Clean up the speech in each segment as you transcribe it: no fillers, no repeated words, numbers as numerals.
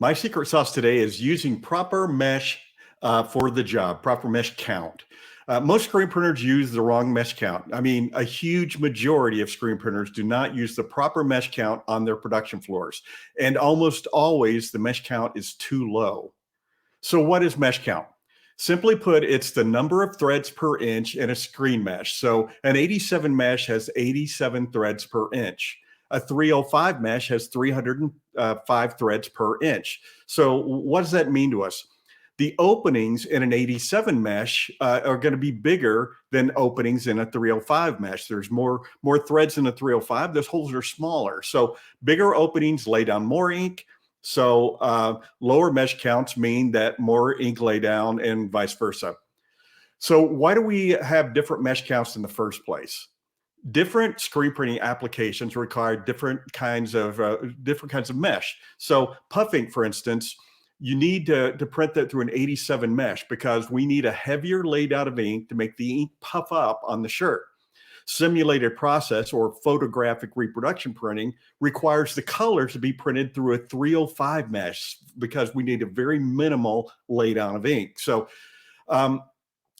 My secret sauce today is using proper mesh for the job, proper mesh count. Most screen printers use the wrong mesh count. I mean, a huge majority of screen printers do not use the proper mesh count on their production floors. And almost always the mesh count is too low. So what is mesh count? Simply put, it's the number of threads per inch in a screen mesh. So an 87 mesh has 87 threads per inch. A 305 mesh has 305 threads per inch. So what does that mean to us? The openings in an 87 mesh are going to be bigger than openings in a 305 mesh. There's more threads in a 305. Those holes are smaller. So bigger openings lay down more ink. So lower mesh counts mean that more ink lay down and vice versa. So why do we have different mesh counts in the first place? Different screen printing applications require different kinds of mesh. So puff ink, for instance, you need to print that through an 87 mesh because we need a heavier laydown of ink to make the ink puff up on the shirt. Simulated process or photographic reproduction printing requires the color to be printed through a 305 mesh because we need a very minimal laydown of ink. So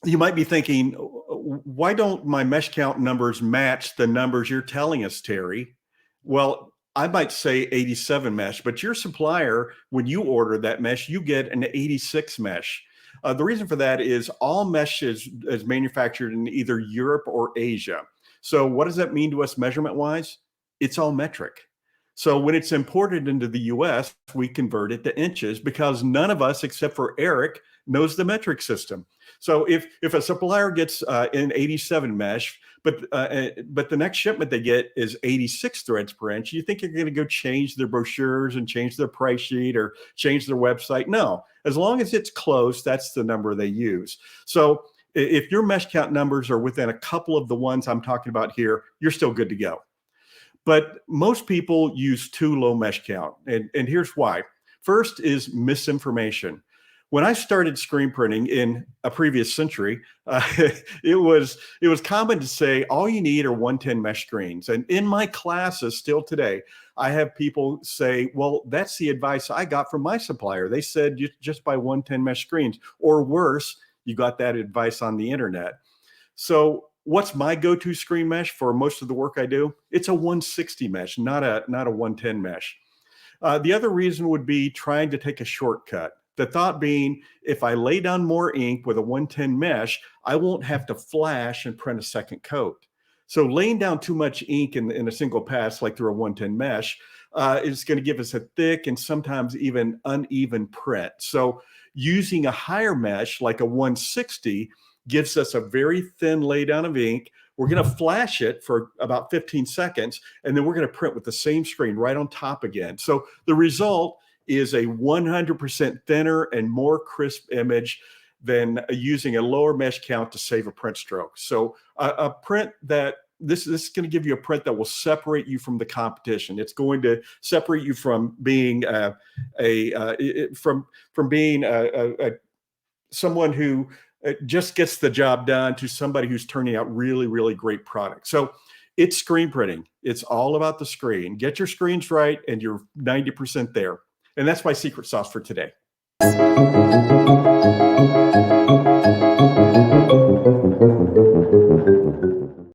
you might be thinking, why don't my mesh count numbers match the numbers you're telling us, Terry? Well, I might say 87 mesh, but your supplier, when you order that mesh, you get an 86 mesh. The reason for that is all mesh is manufactured in either Europe or Asia. So what does that mean to us measurement-wise? It's all metric. So when it's imported into the US, we convert it to inches because none of us, except for Eric, knows the metric system. So if a supplier gets an 87 mesh, but the next shipment they get is 86 threads per inch, you think you're going to go change their brochures and change their price sheet or change their website? No, as long as it's close, that's the number they use. So if your mesh count numbers are within a couple of the ones I'm talking about here, you're still good to go. But most people use too low mesh count, and here's why. First is misinformation. When I started screen printing in a previous century, it was common to say all you need are 110 mesh screens. And in my classes still today, I have people say, well, that's the advice I got from my supplier. They said just buy 110 mesh screens, or worse, you got that advice on the internet. So what's my go-to screen mesh for most of the work I do? It's a 160 mesh, not a 110 mesh. The other reason would be trying to take a shortcut. The thought being, if I lay down more ink with a 110 mesh, I won't have to flash and print a second coat. So laying down too much ink in a single pass, like through a 110 mesh, is going to give us a thick and sometimes even uneven print. So using a higher mesh, like a 160, gives us a very thin laydown of ink. We're going to flash it for about 15 seconds, and then we're going to print with the same screen right on top again. So the result is a 100% thinner and more crisp image than using a lower mesh count to save a print stroke. So a print that this is going to give you a print that will separate you from the competition. It's going to separate you from being someone who just gets the job done to somebody who's turning out really, really great product. So it's screen printing. It's all about the screen. Get your screens right and you're 90% there. And that's my secret sauce for today.